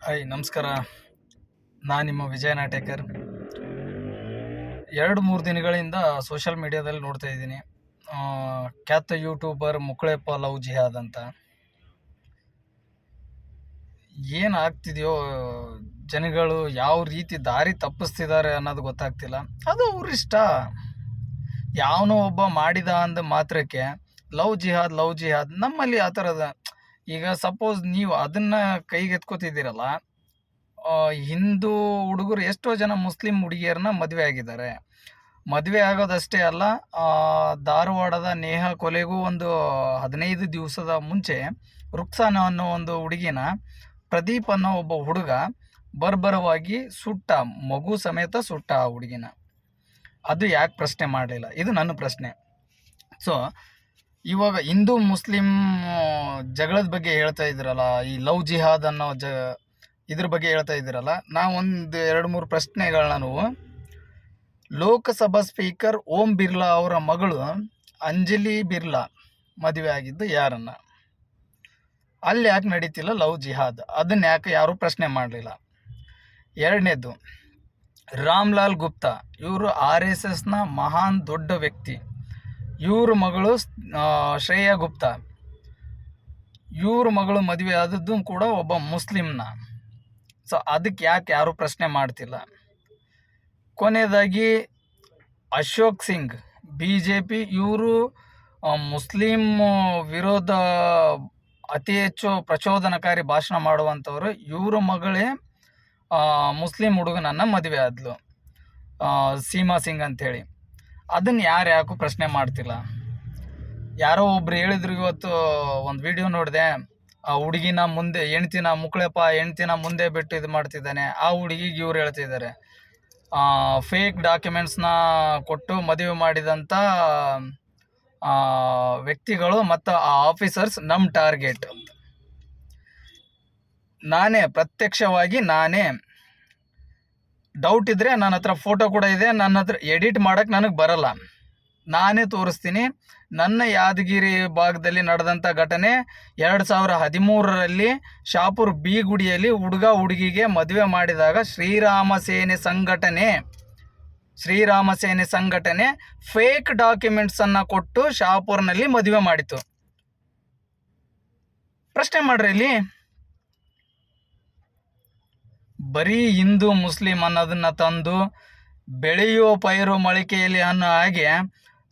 Hi ನಮಸ್ಕಾರ. ನಾನು ನಿಮ್ಮ ವಿಜಯ ನಾಟೇಕರ್. 2-3 ದಿನಗಳಿಂದ ಸೋಷಿಯಲ್ ಮೀಡಿಯಾದಲ್ಲಿ ನೋಡ್ತಾ ಇದ್ದೀನಿ. ಖ್ಯಾತ ಯೂಟ್ಯೂಬರ್ ಮುಕ್ಳೆಪ್ಪ ಲವ್ ಜಿಹಾದ್ ಅಂತ. ಏನಾಗ್ತಿದೆಯೋ, ಜನಗಳು ಯಾವ ರೀತಿ ದಾರಿ ತಪ್ಪಿಸ್ತಿದ್ದಾರೆ ಅನ್ನೋದು ಗೊತ್ತಾಗ್ತಿಲ್ಲ. ಅದು ಅವ್ರಿಷ್ಟ. ಯಾವನೋ ಒಬ್ಬ ಮಾಡಿದ ಅಂದ ಮಾತ್ರಕ್ಕೆ ಲವ್ ಜಿಹಾದ್ ನಮ್ಮಲ್ಲಿ ಆ ಥರದ. ಈಗ ಸಪೋಸ್ ನೀವು ಅದನ್ನು ಕೈಗೆತ್ಕೋತಿದ್ದೀರಲ್ಲ, ಹಿಂದೂ ಹುಡುಗರು ಎಷ್ಟೋ ಜನ ಮುಸ್ಲಿಂ ಹುಡುಗಿಯರನ್ನ ಮದುವೆ ಆಗಿದ್ದಾರೆ. ಮದುವೆ ಆಗೋದಷ್ಟೇ ಅಲ್ಲ, ಧಾರವಾಡದ ನೇಹ ಕೊಲೆಗೂ ಒಂದು 15 ದಿವಸದ ಮುಂಚೆ ರುಕ್ಸಾನ ಅನ್ನೋ ಒಂದು ಹುಡುಗಿನ ಪ್ರದೀಪ್ ಅನ್ನೋ ಒಬ್ಬ ಹುಡುಗ ಬರ್ಬರವಾಗಿ ಸುಟ್ಟ, ಮಗು ಸಮೇತ ಸುಟ್ಟ ಆ ಹುಡುಗಿನ. ಅದು ಯಾಕೆ ಪ್ರಶ್ನೆ ಮಾಡಲಿಲ್ಲ? ಇದು ನನ್ನ ಪ್ರಶ್ನೆ. ಸೊ ಇವಾಗ ಹಿಂದೂ ಮುಸ್ಲಿಂ ಜಗಳದ ಬಗ್ಗೆ ಹೇಳ್ತಾ ಇದ್ದೀರಲ್ಲ, ಈ ಲವ್ ಜಿಹಾದ್ ಅನ್ನೋ ಇದ್ರ ಬಗ್ಗೆ ಹೇಳ್ತಾ ಇದ್ದೀರಲ್ಲ, ನಾವು ಒಂದು 2-3 ಪ್ರಶ್ನೆಗಳನ್ನ ನಾವು. ಲೋಕಸಭಾ ಸ್ಪೀಕರ್ ಓಂ ಬಿರ್ಲಾ ಅವರ ಮಗಳು ಅಂಜಲಿ ಬಿರ್ಲಾ ಮದುವೆ ಆಗಿದ್ದು ಯಾರನ್ನ? ಅಲ್ಲಿ ಯಾಕೆ ನಡೀತಿಲ್ಲ ಲವ್ ಜಿಹಾದ್? ಅದನ್ನ ಯಾಕೆ ಯಾರೂ ಪ್ರಶ್ನೆ ಮಾಡಲಿಲ್ಲ? ಎರಡನೇದು, ರಾಮ್ಲಾಲ್ ಗುಪ್ತಾ, ಇವರು RSSನ ಮಹಾನ್ ದೊಡ್ಡ ವ್ಯಕ್ತಿ. ಇವ್ರ ಮಗಳು ಶ್ರೇಯಾ ಗುಪ್ತಾ, ಇವ್ರ ಮಗಳು ಮದುವೆ ಆದದ್ದು ಕೂಡ ಒಬ್ಬ ಮುಸ್ಲಿಮ್ನ. ಸೊ ಅದಕ್ಕೆ ಯಾಕೆ ಯಾರೂ ಪ್ರಶ್ನೆ ಮಾಡ್ತಿಲ್ಲ? ಕೊನೆಯದಾಗಿ ಅಶೋಕ್ ಸಿಂಗ್, BJP, ಇವರು ಮುಸ್ಲಿಂ ವಿರೋಧ ಅತಿ ಹೆಚ್ಚು ಪ್ರಚೋದನಕಾರಿ ಭಾಷಣ ಮಾಡುವಂಥವ್ರು. ಇವ್ರ ಮಗಳೇ ಮುಸ್ಲಿಂ ಹುಡುಗನನ್ನು ಮದುವೆ ಆದ್ಲು, ಸೀಮಾ ಸಿಂಗ್ ಅಂಥೇಳಿ. ಅದನ್ನು ಯಾಕು ಪ್ರಶ್ನೆ ಮಾಡ್ತಿಲ್ಲ? ಯಾರೋ ಒಬ್ರು ಹೇಳಿದ್ರು, ಇವತ್ತು ಒಂದು ವಿಡಿಯೋ ನೋಡಿದೆ, ಆ ಹುಡುಗಿನ ಮುಂದೆ ಹೆಂಡ್ತಿನ ಮುಂದೆ ಬಿಟ್ಟು ಇದು ಮಾಡ್ತಿದ್ದಾನೆ. ಆ ಹುಡುಗಿಗೆ ಇವ್ರು ಹೇಳ್ತಿದ್ದಾರೆ, ಫೇಕ್ ಡಾಕ್ಯುಮೆಂಟ್ಸ್ನ ಕೊಟ್ಟು ಮದುವೆ ಮಾಡಿದಂಥ ವ್ಯಕ್ತಿಗಳು ಮತ್ತು ಆ ಆಫೀಸರ್ಸ್ ನಮ್ಮ ಟಾರ್ಗೆಟ್ ಅಂತ. ಪ್ರತ್ಯಕ್ಷವಾಗಿ ನಾನೇ ಡೌಟ್ ಇದ್ದರೆ ನನ್ನ ಹತ್ರ ಫೋಟೋ ಕೂಡ ಇದೆ, ನನ್ನ ಹತ್ರ ಎಡಿಟ್ ಮಾಡೋಕ್ಕೆ ನನಗೆ ಬರಲ್ಲ, ನಾನೇ ತೋರಿಸ್ತೀನಿ. ನನ್ನ ಯಾದಗಿರಿ ಭಾಗದಲ್ಲಿ ನಡೆದಂಥ ಘಟನೆ 2013ರಲ್ಲಿ ಶಾಪುರ್ B ಗುಡಿಯಲ್ಲಿ ಹುಡುಗ ಹುಡುಗಿಗೆ ಮದುವೆ ಮಾಡಿದಾಗ ಶ್ರೀರಾಮ ಸೇನೆ ಸಂಘಟನೆ ಫೇಕ್ ಡಾಕ್ಯುಮೆಂಟ್ಸನ್ನು ಕೊಟ್ಟು ಶಾಪುರ್ನಲ್ಲಿ ಮದುವೆ ಮಾಡಿತು. ಪ್ರಶ್ನೆ ಮಾಡ್ರಿ. ಇಲ್ಲಿ ಬರೀ ಹಿಂದೂ ಮುಸ್ಲಿಂ ಅನ್ನೋದನ್ನ ತಂದು ಬೆಳೆಯುವ ಪೈರು ಮೊಳಕೆಯಲ್ಲಿ ಅನ್ನೋ ಹಾಗೆ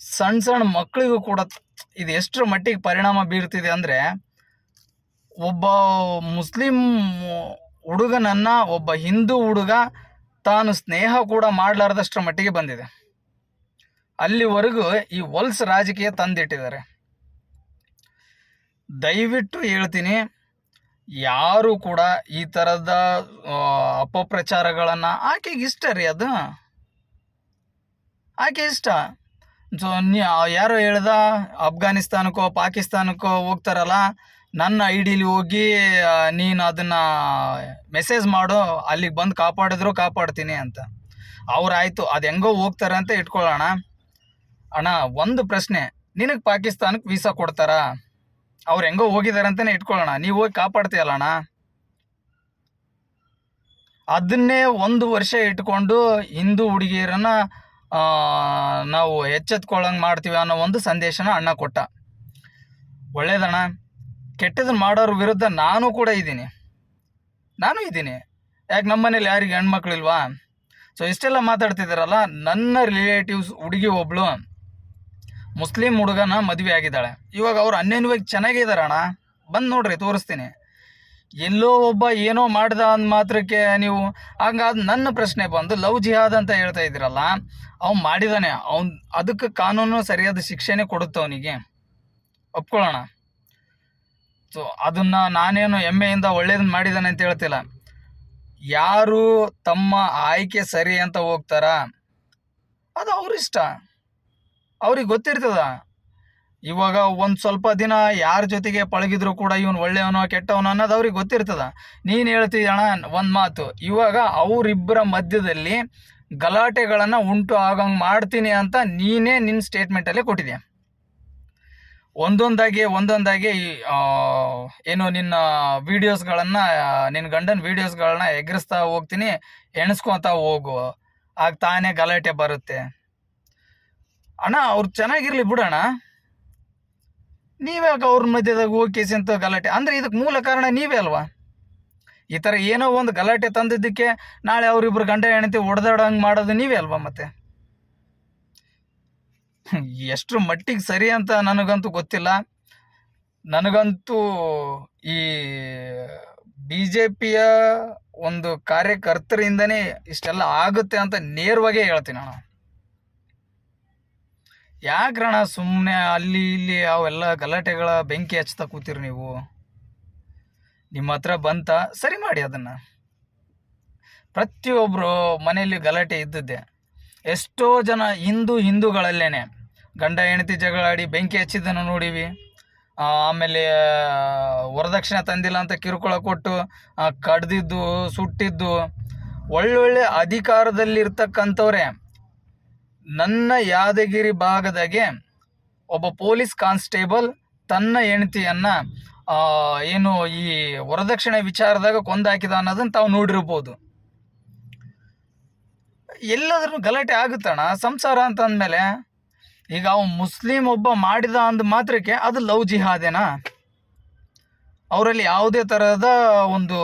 ಸಣ್ಣ ಮಕ್ಕಳಿಗೂ ಕೂಡ ಇದು ಎಷ್ಟರ ಮಟ್ಟಿಗೆ ಪರಿಣಾಮ ಬೀರ್ತಿದೆ ಅಂದರೆ, ಒಬ್ಬ ಮುಸ್ಲಿಂ ಹುಡುಗನನ್ನು ಒಬ್ಬ ಹಿಂದೂ ಹುಡುಗ ತಾನು ಸ್ನೇಹ ಕೂಡ ಮಾಡಲಾರ್ದಷ್ಟರ ಮಟ್ಟಿಗೆ ಬಂದಿದೆ. ಅಲ್ಲಿವರೆಗೂ ಈ ಹೊಲ್ಸ್ ರಾಜಕೀಯ ತಂದಿಟ್ಟಿದ್ದಾರೆ. ದಯವಿಟ್ಟು ಹೇಳ್ತೀನಿ, ಯಾರು ಕೂಡ ಈ ಥರದ ಅಪಪ್ರಚಾರಗಳನ್ನು, ಆಕೆಗೆ ಇಷ್ಟ ರೀ, ಅದು ಆಕೆ ಇಷ್ಟ. ಸೊ ಯಾರೋ ಹೇಳ್ದ, ಅಫ್ಘಾನಿಸ್ತಾನಕ್ಕೋ ಪಾಕಿಸ್ತಾನಕ್ಕೋ ಹೋಗ್ತಾರಲ್ಲ, ನನ್ನ ಐಡಿಲಿ ಹೋಗಿ ನೀನು ಅದನ್ನು ಮೆಸೇಜ್ ಮಾಡು, ಅಲ್ಲಿಗೆ ಬಂದು ಕಾಪಾಡಿದ್ರು ಕಾಪಾಡ್ತೀನಿ ಅಂತ. ಅವ್ರಾಯ್ತು, ಅದು ಹೆಂಗೋ ಹೋಗ್ತಾರೆ ಅಂತ ಇಟ್ಕೊಳ್ಳೋಣ. ಅಣ್ಣ, ಒಂದು ಪ್ರಶ್ನೆ, ನಿನಗೆ ಪಾಕಿಸ್ತಾನಕ್ಕೆ ವೀಸಾ ಕೊಡ್ತಾರಾ? ಅವ್ರು ಹೆಂಗೋ ಹೋಗಿದ್ದಾರೆ ಅಂತಲೇ ಇಟ್ಕೊಳ್ಳೋಣ, ನೀವು ಹೋಗಿ ಕಾಪಾಡ್ತೀಯಲ್ಲಣ್ಣ. ಅದನ್ನೇ 1 ವರ್ಷ ಇಟ್ಕೊಂಡು ಹಿಂದೂ ಹುಡುಗಿಯರನ್ನ ನಾವು ಎಚ್ಚೆತ್ಕೊಳ್ಳಂಗೆ ಮಾಡ್ತೀವಿ ಅನ್ನೋ ಒಂದು ಸಂದೇಶನ ಅಣ್ಣ ಕೊಟ್ಟ. ಒಳ್ಳೇದಣ್ಣ. ಕೆಟ್ಟದನ್ನು ಮಾಡೋರ ವಿರುದ್ಧ ನಾನು ಕೂಡ ಇದ್ದೀನಿ. ಯಾಕೆ ನಮ್ಮ ಮನೇಲಿ ಯಾರಿಗೆ ಹೆಣ್ಮಕ್ಳಿಲ್ವಾ? ಸೊ ಇಷ್ಟೆಲ್ಲ ಮಾತಾಡ್ತಿದ್ದಾರಲ್ಲ, ನನ್ನ ರಿಲೇಟಿವ್ಸ್ ಹುಡುಗಿ ಒಬ್ಳು ಮುಸ್ಲಿಂ ಹುಡುಗನ ಮದುವೆ ಆಗಿದ್ದಾಳೆ. ಇವಾಗ ಅವ್ರು ಅನ್ಯೋನ್ಯವಾಗಿ ಚೆನ್ನಾಗಿದ್ದಾರಣ್ಣ, ಬಂದು ನೋಡ್ರಿ, ತೋರಿಸ್ತೀನಿ. ಎಲ್ಲೋ ಒಬ್ಬ ಏನೋ ಮಾಡ್ದ ಅಂದ ಮಾತ್ರಕ್ಕೆ ನೀವು ಹಂಗಾದ. ನನ್ನ ಪ್ರಶ್ನೆ ಬಂದು, ಲವ್ ಜಿಹಾದ್ ಅಂತ ಹೇಳ್ತಾ ಇದ್ದೀರಲ್ಲ, ಅವ್ನು ಮಾಡಿದಾನೆ, ಅದಕ್ಕೆ ಕಾನೂನು ಸರಿಯಾದ ಶಿಕ್ಷೆನೇ ಕೊಡುತ್ತೆ ಅವನಿಗೆ, ಒಪ್ಕೊಳ್ಳೋಣ. ಸೊ ಅದನ್ನು ನಾನೇನು ಹೆಮ್ಮೆಯಿಂದ ಒಳ್ಳೇದನ್ನ ಮಾಡಿದ್ದಾನೆ ಅಂತ ಹೇಳ್ತಿಲ್ಲ. ಯಾರು ತಮ್ಮ ಆಯ್ಕೆ ಸರಿ ಅಂತ ಹೋಗ್ತಾರ, ಅದು ಅವ್ರಿಷ್ಟ, ಅವ್ರಿಗೆ ಗೊತ್ತಿರ್ತದ. ಇವಾಗ ಒಂದು ಸ್ವಲ್ಪ ದಿನ ಯಾರ ಜೊತೆಗೆ ಪಳಗಿದ್ರು ಕೂಡ ಇವನು ಒಳ್ಳೆಯವನೋ ಕೆಟ್ಟವನೋ ಅನ್ನೋದು ಅವ್ರಿಗೆ ಗೊತ್ತಿರ್ತದ. ನೀನು ಹೇಳ್ತೀಯಣ್ಣ ಒಂದು ಮಾತು, ಇವಾಗ ಅವರಿಬ್ಬರ ಮಧ್ಯದಲ್ಲಿ ಗಲಾಟೆಗಳನ್ನು ಉಂಟು ಆಗಂಗೆ ಮಾಡ್ತೀನಿ ಅಂತ ನೀನೇ ನಿನ್ನ ಸ್ಟೇಟ್ಮೆಂಟಲ್ಲೇ ಕೊಟ್ಟಿದ್ಯಾ. ಒಂದೊಂದಾಗಿ ಏನು ನಿನ್ನ ವಿಡಿಯೋಸ್ಗಳನ್ನು, ನಿನ್ನ ಗಂಡನ ವಿಡಿಯೋಸ್ಗಳನ್ನ ಎಗರಿಸ್ತಾ ಹೋಗ್ತೀನಿ, ಎಣಿಸ್ಕೊತಾ ಹೋಗು, ಆಗ ತಾನೇ ಗಲಾಟೆ ಬರುತ್ತೆ. ಅಣ್ಣ ಅವ್ರು ಚೆನ್ನಾಗಿರ್ಲಿ ಬಿಡೋಣ, ನೀವ್ಯಾಕ ಅವ್ರ ಮಧ್ಯದಾಗ ಹೋಗಿ ಕೇಸಿಂತ ಗಲಾಟೆ ಅಂದರೆ ಇದಕ್ಕೆ ಮೂಲ ಕಾರಣ ನೀವೇ ಅಲ್ವಾ? ಈ ಥರ ಏನೋ ಒಂದು ಗಲಾಟೆ ತಂದಿದ್ದಕ್ಕೆ ನಾಳೆ ಅವರಿಬ್ರು ಗಂಡ ಹೆಂಡತಿ ಹೊಡೆದಾಡಂಗೆ ಮಾಡೋದು ನೀವೇ ಅಲ್ವಾ? ಮತ್ತೆ ಎಷ್ಟು ಮಟ್ಟಿಗೆ ಸರಿ ಅಂತ ನನಗಂತೂ ಗೊತ್ತಿಲ್ಲ. ನನಗಂತೂ ಈ BJPಯ ಒಂದು ಕಾರ್ಯಕರ್ತರಿಂದನೇ ಇಷ್ಟೆಲ್ಲ ಆಗುತ್ತೆ ಅಂತ ನೇರವಾಗೇ ಹೇಳ್ತೀನಿ ಅಣ್ಣ. ಯಾಕ್ರಣ ಸುಮ್ಮನೆ ಅಲ್ಲಿ ಇಲ್ಲಿ ಅವೆಲ್ಲ ಗಲಾಟೆಗಳ ಬೆಂಕಿ ಹಚ್ತಾ ಕೂತೀರಿ ನೀವು? ನಿಮ್ಮ ಹತ್ರ ಬಂತ ಸರಿ ಮಾಡಿ ಅದನ್ನು. ಪ್ರತಿಯೊಬ್ಬರು ಮನೆಯಲ್ಲಿ ಗಲಾಟೆ ಇದ್ದದ್ದೇ. ಎಷ್ಟೋ ಜನ ಹಿಂದೂಗಳಲ್ಲೇನೆ ಗಂಡ ಹೆಂಡತಿ ಜಗಳಾಡಿ ಬೆಂಕಿ ಹಚ್ಚಿದ್ದನ್ನು ನೋಡಿವಿ. ಆಮೇಲೆ ವರದಕ್ಷಿಣೆ ತಂದಿಲ್ಲ ಅಂತ ಕಿರುಕುಳ ಕೊಟ್ಟು ಕಡ್ದಿದ್ದು, ಸುಟ್ಟಿದ್ದು. ಒಳ್ಳೊಳ್ಳೆ ಅಧಿಕಾರದಲ್ಲಿರ್ತಕ್ಕಂಥವ್ರೆ. ನನ್ನ ಯಾದಗಿರಿ ಭಾಗದಾಗೆ ಒಬ್ಬ ಪೊಲೀಸ್ ಕಾನ್ಸ್ಟೇಬಲ್ ತನ್ನ ಹೆಂಡತಿಯನ್ನು ಏನು ಈ ವರದಕ್ಷಿಣೆ ವಿಚಾರದಾಗ ಕೊಂದಾಕಿದ ಅನ್ನೋದನ್ನು ತಾವು ನೋಡಿರ್ಬೋದು. ಎಲ್ಲಾದ್ರೂ ಗಲಾಟೆ ಆಗುತ್ತಣ್ಣ ಸಂಸಾರ ಅಂತ ಅಂದಮೇಲೆ. ಈಗ ಅವ ಮುಸ್ಲಿಂ ಒಬ್ಬ ಮಾಡಿದ ಅಂದ ಮಾತ್ರಕ್ಕೆ ಅದು ಲವ್ ಜಿಹಾದೇನಾ? ಅವರಲ್ಲಿ ಯಾವುದೇ ಥರದ ಒಂದು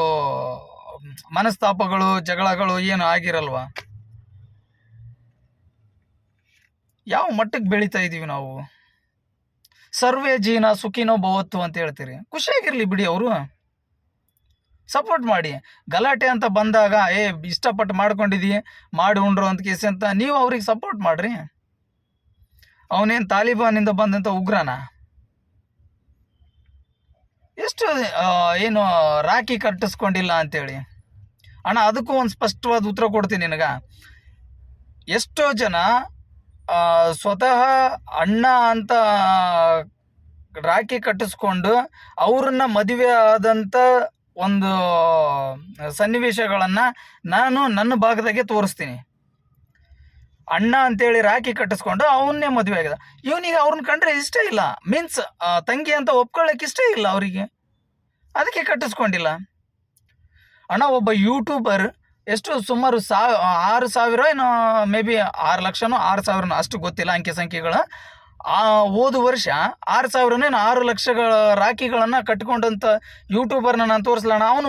ಮನಸ್ತಾಪಗಳು, ಜಗಳಗಳು ಏನು ಆಗಿರಲ್ವಾ? ಯಾವ ಮಟ್ಟಕ್ಕೆ ಬೆಳೀತಾ ಇದ್ದೀವಿ ನಾವು? ಸರ್ವೇ ಜೀನ ಸುಖಿನೋ ಭವತ್ತು ಅಂತ ಹೇಳ್ತೀರಿ. ಖುಷಿಯಾಗಿರಲಿ ಬಿಡಿ, ಅವರು ಸಪೋರ್ಟ್ ಮಾಡಿ. ಗಲಾಟೆ ಅಂತ ಬಂದಾಗ ಇಷ್ಟಪಟ್ಟು ಮಾಡ್ಕೊಂಡಿದ್ದೀವಿ, ಮಾಡಿ ಉಂಡ್ರು ಅಂತ ಕೇಸಿ ಅಂತ ನೀವು ಅವ್ರಿಗೆ ಸಪೋರ್ಟ್ ಮಾಡಿರಿ. ಅವನೇನು ತಾಲಿಬಾನಿಂದ ಬಂದಂಥ ಉಗ್ರನ? ಎಷ್ಟು ಏನು ರಾಖಿ ಕಟ್ಟಿಸ್ಕೊಂಡಿಲ್ಲ ಅಂತೇಳಿ ಅಣ್ಣ. ಅದಕ್ಕೂ ಒಂದು ಸ್ಪಷ್ಟವಾದ ಉತ್ತರ ಕೊಡ್ತೀನಿ ನಿನಗೆ. ಎಷ್ಟೋ ಜನ ಸ್ವತಃ ಅಣ್ಣ ಅಂತ ರಾಖಿ ಕಟ್ಟಿಸ್ಕೊಂಡು ಅವ್ರನ್ನ ಮದುವೆ ಆದಂಥ ಒಂದು ಸನ್ನಿವೇಶಗಳನ್ನು ನಾನು ನನ್ನ ಭಾಗದಾಗೆ ತೋರಿಸ್ತೀನಿ. ಅಣ್ಣ ಅಂತೇಳಿ ರಾಖಿ ಕಟ್ಟಿಸ್ಕೊಂಡು ಅವನ್ನೇ ಮದುವೆ ಆಗಿದೆ. ಇವನಿಗೆ ಅವ್ರನ್ನ ಕಂಡ್ರೆ ಇಷ್ಟ ಇಲ್ಲ, ಮೀನ್ಸ್ ತಂಗಿ ಅಂತ ಒಪ್ಕೊಳ್ಳೋಕೆ ಇಷ್ಟ ಇಲ್ಲ ಅವರಿಗೆ, ಅದಕ್ಕೆ ಕಟ್ಟಿಸ್ಕೊಂಡಿಲ್ಲ. ಅಣ್ಣ ಒಬ್ಬ ಯೂಟ್ಯೂಬರ್ ಎಷ್ಟು ಸುಮಾರು 6,000 ಏನೋ, ಮೇ ಬಿ 6 ಲಕ್ಷನೋ 6,000ನೋ, ಅಷ್ಟು ಗೊತ್ತಿಲ್ಲ ಅಂಕೆ ಸಂಖ್ಯೆಗಳು. ಹೋದ ವರ್ಷ 6,000ನೇನು 6 ಲಕ್ಷಗಳ ರಾಖಿಗಳನ್ನು ಕಟ್ಕೊಂಡಂಥ ಯೂಟ್ಯೂಬರ್ನ ನಾನು ತೋರಿಸ್ಲಣ್ಣ. ಅವನು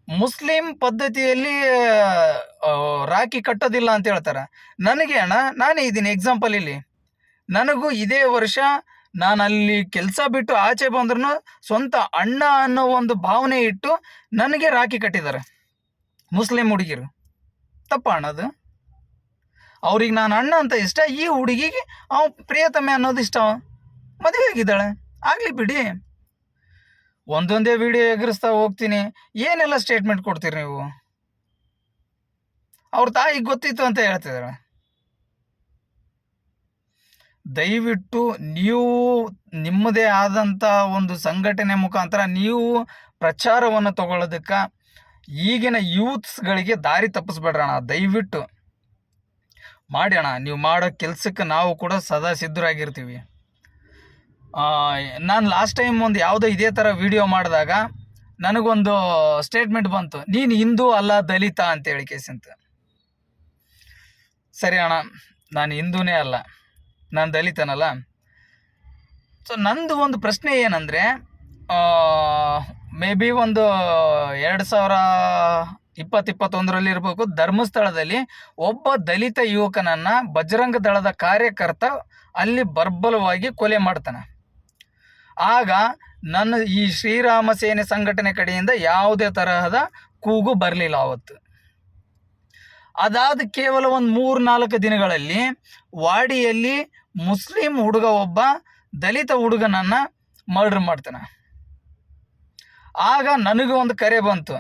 ಮುಸ್ಲಿಂ ಪದ್ಧತಿಯಲ್ಲಿ ರಾಖಿ ಕಟ್ಟೋದಿಲ್ಲ ಅಂತ ಹೇಳ್ತಾರೆ. ನನಗೆ ಅಣ್ಣ, ನಾನೇ ಇದ್ದೀನಿ ಎಕ್ಸಾಂಪಲ್ ಇಲ್ಲಿ. ನನಗೂ ಇದೇ ವರ್ಷ ನಾನು ಅಲ್ಲಿ ಕೆಲಸ ಬಿಟ್ಟು ಆಚೆ ಬಂದ್ರೂ ಸ್ವಂತ ಅಣ್ಣ ಅನ್ನೋ ಒಂದು ಭಾವನೆ ಇಟ್ಟು ನನಗೆ ರಾಖಿ ಕಟ್ಟಿದ್ದಾರೆ ಮುಸ್ಲಿಂ ಹುಡುಗಿರು. ತಪ್ಪ ಅಣ್ಣದು? ಅವ್ರಿಗೆ ನಾನು ಅಣ್ಣ ಅಂತ ಇಷ್ಟ, ಈ ಹುಡುಗಿಗೆ ಪ್ರಿಯತಮೆ ಅನ್ನೋದು ಇಷ್ಟ, ಮದುವೆ ಆಗಿದ್ದಾಳೆ, ಆಗಲಿ ಬಿಡಿ. ಒಂದೊಂದೇ ವಿಡಿಯೋ ಎಗರಿಸ್ತಾ ಹೋಗ್ತೀನಿ. ಏನೆಲ್ಲ ಸ್ಟೇಟ್ಮೆಂಟ್ ಕೊಡ್ತೀರಿ ನೀವು? ಅವ್ರ ತಾಯಿಗೆ ಗೊತ್ತಿತ್ತು ಅಂತ ಹೇಳ್ತಿದ್ದಾರೆ. ದಯವಿಟ್ಟು ನೀವು ನಿಮ್ಮದೇ ಆದಂಥ ಒಂದು ಸಂಘಟನೆ ಮುಖಾಂತರ ನೀವು ಪ್ರಚಾರವನ್ನು ತಗೊಳ್ಳೋದಕ್ಕೆ ಈಗಿನ ಯೂತ್ಸ್ಗಳಿಗೆ ದಾರಿ ತಪ್ಪಿಸ್ಬೇಡ್ರಣ. ದಯವಿಟ್ಟು ಮಾಡಿ ಅಣ್ಣ. ನೀವು ಮಾಡೋ ಕೆಲಸಕ್ಕೆ ನಾವು ಕೂಡ ಸದಾ ಸಿದ್ಧರಾಗಿರ್ತೀವಿ. ನಾನು ಲಾಸ್ಟ್ ಟೈಮ್ ಒಂದು ಯಾವುದೋ ಇದೇ ಥರ ವಿಡಿಯೋ ಮಾಡಿದಾಗ ನನಗೊಂದು ಸ್ಟೇಟ್ಮೆಂಟ್ ಬಂತು, ನೀನು ಹಿಂದೂ ಅಲ್ಲ ದಲಿತ ಅಂತೇಳಿ ಕೇಸಿಂತ. ಸರಿ ಅಣ್ಣ, ನಾನು ಹಿಂದೂನೇ ಅಲ್ಲ, ನಾನು ದಲಿತನಲ್ಲ. ಸೊ ನಂದು ಒಂದು ಪ್ರಶ್ನೆ ಏನಂದರೆ, ಮೇ ಬಿ ಒಂದು 2020-21 ಇರಬೇಕು, ಧರ್ಮಸ್ಥಳದಲ್ಲಿ ಒಬ್ಬ ದಲಿತ ಯುವಕನನ್ನು ಬಜರಂಗ ದಳದ ಕಾರ್ಯಕರ್ತ ಅಲ್ಲಿ ಬರ್ಬಲವಾಗಿ ಕೊಲೆ ಮಾಡ್ತಾನೆ. ಆಗ ನನ್ನ ಈ ಶ್ರೀರಾಮ ಸೇನೆ ಸಂಘಟನೆ ಕಡೆಯಿಂದ ಯಾವುದೇ ತರಹದ ಕೂಗು ಬರಲಿಲ್ಲ ಅವತ್ತು. ಅದಾದ ಕೇವಲ ಒಂದು 3-4 ದಿನಗಳಲ್ಲಿ ವಾಡಿಯಲ್ಲಿ ಮುಸ್ಲಿಂ ಹುಡುಗ ಒಬ್ಬ ದಲಿತ ಹುಡುಗನನ್ನು ಮರ್ಡರ್ ಮಾಡ್ತಾನೆ. ಆಗ ನನಗೆ ಒಂದು ಕರೆ ಬಂತು,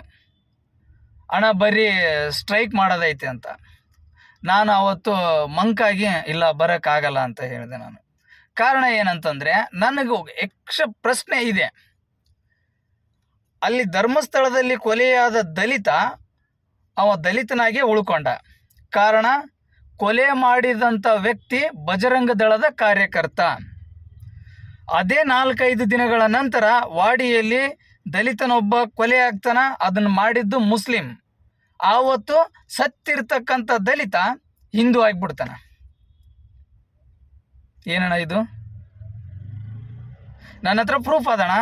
ಅಣ್ಣ ಬರೀ ಸ್ಟ್ರೈಕ್ ಮಾಡೋದೈತೆ ಅಂತ. ನಾನು ಅವತ್ತು ಮಂಕಾಗಿ ಇಲ್ಲ ಬರೋಕ್ಕಾಗಲ್ಲ ಅಂತ ಹೇಳಿದೆ ನಾನು. ಕಾರಣ ಏನಂತಂದರೆ, ನನಗೂ ಪ್ರಶ್ನೆ ಇದೆ. ಅಲ್ಲಿ ಧರ್ಮಸ್ಥಳದಲ್ಲಿ ಕೊಲೆಯಾದ ದಲಿತ ಅವ ದಲಿತನಾಗಿ ಉಳ್ಕೊಂಡ. ಕಾರಣ ಕೊಲೆ ಮಾಡಿದಂಥ ವ್ಯಕ್ತಿ ಬಜರಂಗ ದಳದ ಕಾರ್ಯಕರ್ತ. ಅದೇ 4-5 ದಿನಗಳ ನಂತರ ವಾಡಿಯಲ್ಲಿ ದಲಿತನೊಬ್ಬ ಕೊಲೆ ಆಗ್ತಾನ. ಅದನ್ನು ಮಾಡಿದ್ದು ಮುಸ್ಲಿಂ. ಆವತ್ತು ಸತ್ತಿರ್ತಕ್ಕಂಥ ದಲಿತ ಹಿಂದೂ ಆಗಿಬಿಡ್ತಾನ. ಏನಣ್ಣ ಇದು? ನನ್ನ ಹತ್ರ ಪ್ರೂಫ್ ಅದಣ್ಣ.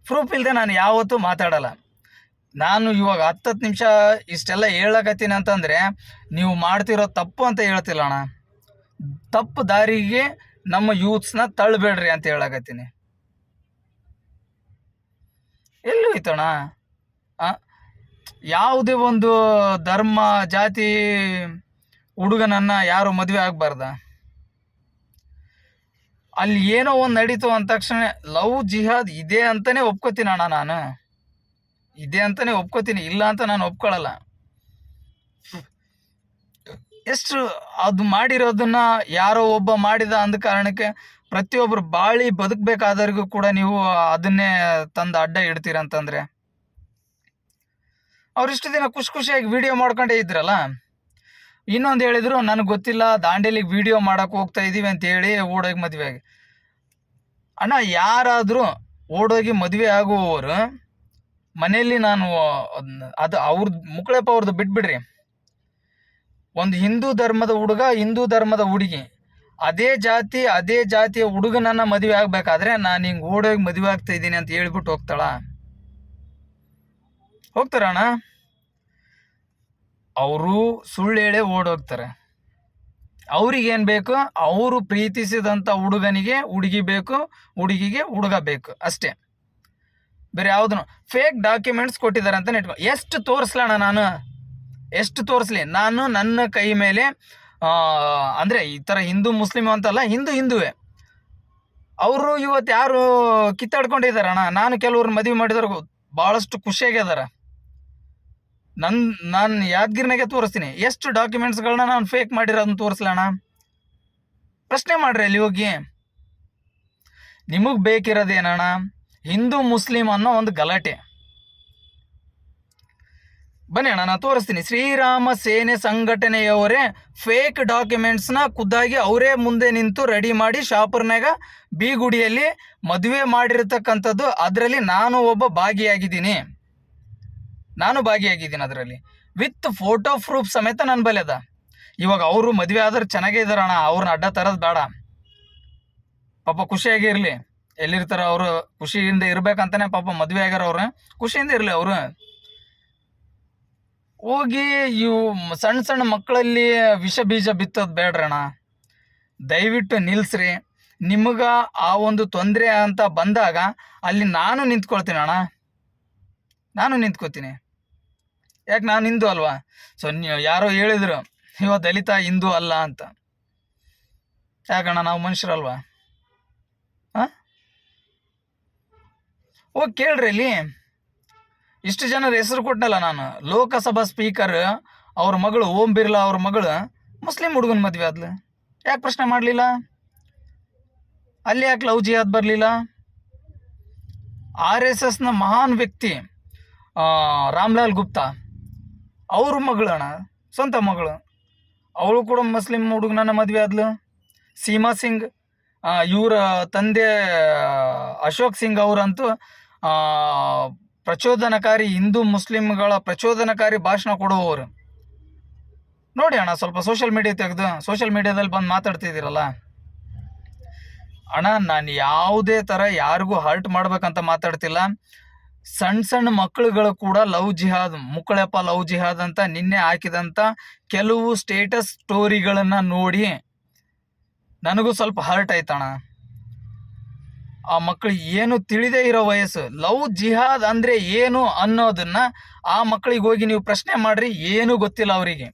ಪ್ರೂಫ್ ಇಲ್ಲದೆ ನಾನು ಯಾವತ್ತೂ ಮಾತಾಡಲ್ಲ. ನಾನು ಇವಾಗ 10 ನಿಮಿಷ ಇಷ್ಟೆಲ್ಲ ಹೇಳಕತ್ತೀನಿ ಅಂತಂದರೆ ನೀವು ಮಾಡ್ತಿರೋ ತಪ್ಪು ಅಂತ ಹೇಳ್ತಿಲ್ಲ ಅಣ್ಣ. ತಪ್ಪು ದಾರಿಗೆ ನಮ್ಮ ಯೂತ್ಸ್ನ ತಳ್ಳಬೇಡ್ರಿ ಅಂತ ಹೇಳಕತ್ತೀನಿ. ಎಲ್ಲೂ ಹೋಯ್ತಣ್ಣ? ಯಾವುದೇ ಒಂದು ಧರ್ಮ ಜಾತಿ ಹುಡುಗನನ್ನು ಯಾರು ಮದುವೆ ಆಗಬಾರ್ದ? ಅಲ್ಲಿ ಏನೋ ಒಂದು ನಡೀತು ಅಂದ ತಕ್ಷಣ ಲವ್ ಜಿಹಾದ್ ಇದೆ ಅಂತಲೇ ಒಪ್ಕೋತೀನಿ ಅಣ್ಣ. ನಾನು ಇದೆ ಅಂತಲೇ ಒಪ್ಕೋತೀನಿ, ಇಲ್ಲ ಅಂತ ನಾನು ಒಪ್ಕೊಳ್ಳಲ್ಲ. ಎಷ್ಟು ಅದು ಮಾಡಿರೋದನ್ನ ಯಾರೋ ಒಬ್ಬ ಮಾಡಿದ ಅಂದ ಕಾರಣಕ್ಕೆ ಪ್ರತಿಯೊಬ್ಬರು ಬಾಳಿ ಬದುಕಬೇಕಾದವ್ರಿಗೂ ಕೂಡ ನೀವು ಅದನ್ನೇ ತಂದು ಅಡ್ಡ ಇಡ್ತೀರಂತಂದರೆ ಅವ್ರಿಷ್ಟು ದಿನ ಖುಷಿಯಾಗಿ ವಿಡಿಯೋ ಮಾಡ್ಕೊಂಡೇ ಇದ್ರಲ್ಲ. ಇನ್ನೊಂದು ಹೇಳಿದ್ರು, ನನಗೆ ಗೊತ್ತಿಲ್ಲ, ದಾಂಡೇಲಿಗೆ ವಿಡಿಯೋ ಮಾಡೋಕೆ ಹೋಗ್ತಾ ಇದ್ದೀವಿ ಅಂತ ಹೇಳಿ ಓಡೋಗಿ ಮದುವೆ ಆಗಿ. ಅಣ್ಣ, ಯಾರಾದರೂ ಓಡೋಗಿ ಮದುವೆ ಆಗುವವರು ಮನೆಯಲ್ಲಿ ನಾನು ಅದು ಅವ್ರದ್ದು ಮುಕ್ಕಳಪ್ಪ ಅವ್ರದ್ದು ಬಿಟ್ಬಿಡ್ರಿ. ಒಂದು ಹಿಂದೂ ಧರ್ಮದ ಹುಡುಗ, ಹಿಂದೂ ಧರ್ಮದ ಹುಡುಗಿ, ಅದೇ ಜಾತಿಯ ಹುಡುಗನನ್ನು ಮದುವೆ ಆಗಬೇಕಾದ್ರೆ ನಾನು ಹಿಂಗೆ ಓಡೋಗಿ ಮದುವೆ ಆಗ್ತಾ ಇದ್ದೀನಿ ಅಂತ ಹೇಳ್ಬಿಟ್ಟು ಹೋಗ್ತಾರಣ್ಣ. ಅವರು ಸುಳ್ಳು ಹೇಳೇ ಓಡೋಗ್ತಾರೆ. ಅವ್ರಿಗೇನು ಬೇಕು? ಅವರು ಪ್ರೀತಿಸಿದಂಥ ಹುಡುಗನಿಗೆ ಹುಡುಗಿ ಬೇಕು, ಹುಡುಗಿಗೆ ಹುಡುಗ ಬೇಕು ಅಷ್ಟೇ. ಬೇರೆ ಯಾವುದನ್ನು ಫೇಕ್ ಡಾಕ್ಯುಮೆಂಟ್ಸ್ ಕೊಟ್ಟಿದ್ದಾರೆ ಅಂತ ನೆಟ್ಕೊ. ಎಷ್ಟು ತೋರಿಸ್ಲಣ್ಣ ನಾನು? ಎಷ್ಟು ತೋರಿಸ್ಲಿ? ನಾನು ನನ್ನ ಕೈ ಮೇಲೆ ಅಂದರೆ ಈ ಥರ ಹಿಂದೂ ಮುಸ್ಲಿಮ್ ಅಂತಲ್ಲ, ಹಿಂದುವೇ ಅವರು ಇವತ್ತು ಯಾರು ಕಿತ್ತಾಡ್ಕೊಂಡಿದ್ದಾರಣ್ಣ. ನಾನು ಕೆಲವ್ರನ್ನ ಮದುವೆ ಮಾಡಿದವ್ರಿಗೆ ಭಾಳಷ್ಟು ಖುಷಿಯಾಗಿದ್ದಾರೆ. ನಾನು ಯಾದಗಿರಿನಾಗೆ ತೋರಿಸ್ತೀನಿ. ಎಷ್ಟು ಡಾಕ್ಯುಮೆಂಟ್ಸ್ಗಳನ್ನ ನಾನು ಫೇಕ್ ಮಾಡಿರೋದನ್ನ ತೋರಿಸ್ಲಣ್ಣ? ಪ್ರಶ್ನೆ ಮಾಡ್ರಿ ಅಲ್ಲಿ ಹೋಗಿ. ನಿಮಗೆ ಬೇಕಿರೋದೇನಣ್ಣ? ಹಿಂದೂ ಮುಸ್ಲಿಂ ಅನ್ನೋ ಒಂದು ಗಲಾಟೆ. ಬನ್ನಿ ಅಣ್ಣ, ನಾನು ತೋರಿಸ್ತೀನಿ. ಶ್ರೀರಾಮ ಸೇನೆ ಸಂಘಟನೆಯವರೇ ಫೇಕ್ ಡಾಕ್ಯುಮೆಂಟ್ಸ್ನ ಖುದ್ದಾಗಿ ಅವರೇ ಮುಂದೆ ನಿಂತು ರೆಡಿ ಮಾಡಿ ಶಾಪುರ್ನಾಗ ಬೀಗುಡಿಯಲ್ಲಿ ಮದುವೆ ಮಾಡಿರ್ತಕ್ಕಂಥದ್ದು. ಅದರಲ್ಲಿ ನಾನು ಒಬ್ಬ ಭಾಗಿಯಾಗಿದ್ದೀನಿ ಅದರಲ್ಲಿ ವಿತ್ ಫೋಟೋ ಪ್ರೂಫ್ ಸಮೇತ ನನ್ನ ಬಳಿ ಅದ. ಇವಾಗ ಅವರು ಮದುವೆ ಆದ್ರೆ ಚೆನ್ನಾಗೇ ಇದ್ದಾರಣ್ಣ, ಅವ್ರನ್ನ ಅಡ್ಡ ತರೋದು ಬೇಡ. ಪಾಪ ಖುಷಿಯಾಗಿ ಇರಲಿ, ಎಲ್ಲಿರ್ತಾರ ಅವರು ಖುಷಿಯಿಂದ ಇರ್ಬೇಕಂತಾನೆ ಪಾಪ ಮದುವೆ ಆಗ್ಯಾರ. ಅವ್ರು ಖುಷಿಯಿಂದ ಇರಲಿ. ಅವರು ಹೋಗಿ ಇವು ಸಣ್ಣ ಮಕ್ಕಳಲ್ಲಿ ವಿಷ ಬೀಜ ಬಿತ್ತೋದು ಬೇಡ್ರಣ್ಣ. ದಯವಿಟ್ಟು ನಿಲ್ಲಿಸ್ರಿ. ನಿಮಗೆ ಆ ಒಂದು ತೊಂದರೆ ಅಂತ ಬಂದಾಗ ಅಲ್ಲಿ ನಾನು ನಿಂತ್ಕೊಳ್ತೀನಿ ಅಣ್ಣ, ನಾನು ನಿಂತ್ಕೋತೀನಿ. ಯಾಕೆ? ನಾನು ಹಿಂದೂ ಅಲ್ವಾ? ಸೊ ಯಾರೋ ಹೇಳಿದ್ರು ಇವ ದಲಿತ ಹಿಂದೂ ಅಲ್ಲ ಅಂತ. ಯಾಕಣ್ಣ? ನಾವು ಮನುಷ್ಯರಲ್ವಾ? ಹೋಗಿ ಕೇಳ್ರಿ ಅಲ್ಲಿ. ಇಷ್ಟು ಜನರ ಹೆಸರು ಕೊಟ್ಟನಲ್ಲ ನಾನು. ಲೋಕಸಭಾ ಸ್ಪೀಕರ್ ಅವ್ರ ಮಗಳು ಓಂ ಬಿರ್ಲಾ ಅವ್ರ ಮಗಳು ಮುಸ್ಲಿಂ ಹುಡುಗನ ಮದುವೆ ಆದ್ಲು. ಯಾಕೆ ಪ್ರಶ್ನೆ ಮಾಡಲಿಲ್ಲ? ಅಲ್ಲಿ ಯಾಕೆ ಲವ್ ಜಿಹಾದ್ ಬರಲಿಲ್ಲ? RSSನ ಮಹಾನ್ ವ್ಯಕ್ತಿ ರಾಮ್ಲಾಲ್ ಗುಪ್ತಾ ಅವ್ರ ಮಗಳಣ್ಣ, ಸ್ವಂತ ಮಗಳು, ಅವಳು ಕೂಡ ಮುಸ್ಲಿಂ ಹುಡುಗನ ಮದುವೆ ಆದ್ಲು. ಸೀಮಾ ಸಿಂಗ್, ಇವರ ತಂದೆ ಅಶೋಕ್ ಸಿಂಗ್ ಅವರಂತೂ ಪ್ರಚೋದನಕಾರಿ, ಹಿಂದೂ ಮುಸ್ಲಿಮ್ಗಳ ಪ್ರಚೋದನಕಾರಿ ಭಾಷಣ ಕೊಡುವವರು. ನೋಡಿ ಅಣ್ಣ, ಸ್ವಲ್ಪ ಸೋಷಿಯಲ್ ಮೀಡಿಯಾ ತೆಗೆದು ಸೋಷಿಯಲ್ ಮೀಡಿಯಾದಲ್ಲಿ ಬಂದು ಮಾತಾಡ್ತಿದ್ದೀರಲ್ಲ ಅಣ್ಣ. ನಾನು ಯಾವುದೇ ಥರ ಯಾರಿಗೂ ಹರ್ಟ್ ಮಾಡ್ಬೇಕಂತ ಮಾತಾಡ್ತಿಲ್ಲ. ಸಣ್ಣ ಮಕ್ಕಳುಗಳು ಕೂಡ ಲವ್ ಜಿಹಾದ್, ಮುಕ್ಕಳಪ್ಪ ಲವ್ ಜಿಹಾದ್ ಅಂತ ನಿನ್ನೆ ಹಾಕಿದಂಥ ಕೆಲವು ಸ್ಟೇಟಸ್ ಸ್ಟೋರಿಗಳನ್ನು ನೋಡಿ ನನಗೂ ಸ್ವಲ್ಪ ಹರ್ಟ್ ಆಯ್ತಣ್ಣ. ಆ ಮಕ್ಕಳು ಏನು ತಿಳಿದೇ ಇರೋ ವಯಸ್ಸು. ಲವ್ ಜಿಹಾದ್ ಅಂದರೆ ಏನು ಅನ್ನೋದನ್ನ ಆ ಮಕ್ಕಳಿಗೆ ಹೋಗಿ ನೀವು ಪ್ರಶ್ನೆ ಮಾಡ್ರಿ. ಏನೂ ಗೊತ್ತಿಲ್ಲ, ಅವರಿಗೆ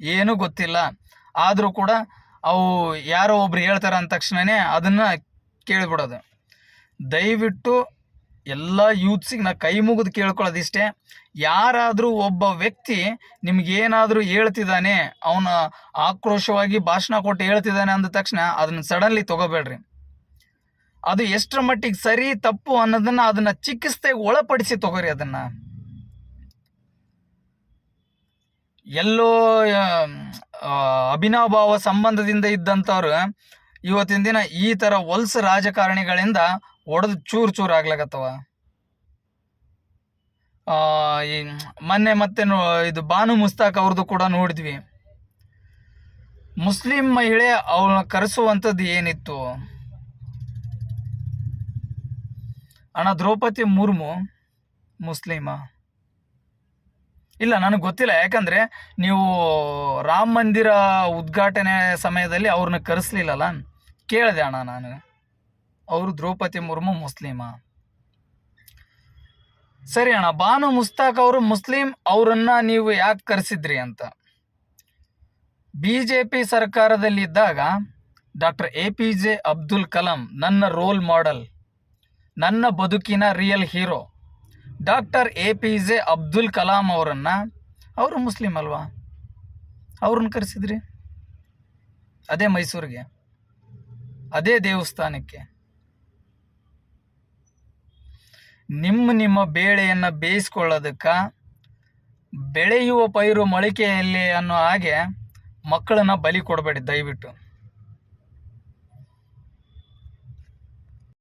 ಏನೂ ಗೊತ್ತಿಲ್ಲ. ಆದರೂ ಕೂಡ ಅವು ಯಾರೋ ಒಬ್ರು ಹೇಳ್ತಾರೆ ಅಂದ ತಕ್ಷಣವೇ ಅದನ್ನು ಕೇಳಿಬಿಡೋದು. ದಯವಿಟ್ಟು ಎಲ್ಲ ಯೂತ್ಸಿಗೆ ನಾ ಕೈ ಮುಗಿದು ಕೇಳ್ಕೊಳ್ಳೋದಿಷ್ಟೇ. ಯಾರಾದರೂ ಒಬ್ಬ ವ್ಯಕ್ತಿ ನಿಮಗೇನಾದರೂ ಹೇಳ್ತಿದ್ದಾನೆ, ಅವನ ಆಕ್ರೋಶವಾಗಿ ಭಾಷಣ ಕೊಟ್ಟು ಹೇಳ್ತಿದ್ದಾನೆ ಅಂದ ತಕ್ಷಣ ಅದನ್ನು ಸಡನ್ಲಿ ತೊಗೋಬೇಡ್ರಿ. ಅದು ಎಷ್ಟರ ಮಟ್ಟಿಗೆ ಸರಿ ತಪ್ಪು ಅನ್ನೋದನ್ನು ಅದನ್ನು ಚಿಕಿತ್ಸೆಗೆ ಒಳಪಡಿಸಿ ತೊಗೋರಿ. ಅದನ್ನು ಎಲ್ಲೋ ಆ, ಅವಿನಾಭಾವ ಸಂಬಂಧದಿಂದ ಇದ್ದಂಥವ್ರು ಇವತ್ತಿನ ದಿನ ಈ ಥರ ಹೊಲ್ಸು ರಾಜಕಾರಣಿಗಳಿಂದ ಒಡೆದು ಚೂರು ಚೂರು ಆಗ್ಲಾಗತ್ತವ. ಈ ಮೊನ್ನೆ ಮತ್ತೆ ಇದು ಬಾನು ಮುಸ್ತಾಕ್ ಅವ್ರದ್ದು ಕೂಡ ನೋಡಿದ್ವಿ. ಮುಸ್ಲಿಂ ಮಹಿಳೆ ಅವನ್ನ ಕರೆಸುವಂಥದ್ದು ಏನಿತ್ತು ಅಣ್ಣ? ದ್ರೌಪದಿ ಮುರ್ಮು ಮುಸ್ಲಿಮ? ಇಲ್ಲ, ನನಗೆ ಗೊತ್ತಿಲ್ಲ. ಯಾಕಂದರೆ ನೀವು ರಾಮ ಮಂದಿರ ಉದ್ಘಾಟನೆ ಸಮಯದಲ್ಲಿ ಅವ್ರನ್ನ ಕರೆಸ್ಲಿಲ್ಲಲ್ಲ, ಕೇಳಿದೆ ಅಣ್ಣ ನಾನು. ಅವರು ದ್ರೌಪದಿ ಮುರ್ಮು ಮುಸ್ಲಿಮ? ಸರಿ ಅಣ್ಣ, ಬಾನು ಮುಸ್ತಾಕ್ ಅವರು ಮುಸ್ಲಿಂ, ಅವರನ್ನ ನೀವು ಯಾಕೆ ಕರೆಸಿದ್ರಿ ಅಂತ. BJP ಸರ್ಕಾರದಲ್ಲಿದ್ದಾಗ ಡಾಕ್ಟರ್ APJ ಅಬ್ದುಲ್ ಕಲಾಂ ನನ್ನ ರೋಲ್ ಮಾಡೆಲ್, ನನ್ನ ಬದುಕಿನ real hero doctor APJ Abdul Kalam ಅವರು ಮುಸ್ಲಿಂ ಅಲ್ವಾ? ಅವ್ರನ್ನ ಕರೆಸಿದ್ರಿ ಅದೇ ಮೈಸೂರಿಗೆ, ಅದೇ ದೇವಸ್ಥಾನಕ್ಕೆ. ನಿಮ್ಮ ಬೇಳೆಯನ್ನು ಬೇಯಿಸ್ಕೊಳ್ಳೋದಕ್ಕೆ ಬೆಳೆಯುವ ಪೈರು ಮೊಳಕೆಯಲ್ಲಿ ಅನ್ನೋ ಹಾಗೆ ಮಕ್ಕಳನ್ನ ಬಲಿ ಕೊಡಬೇಡಿ ದಯವಿಟ್ಟು.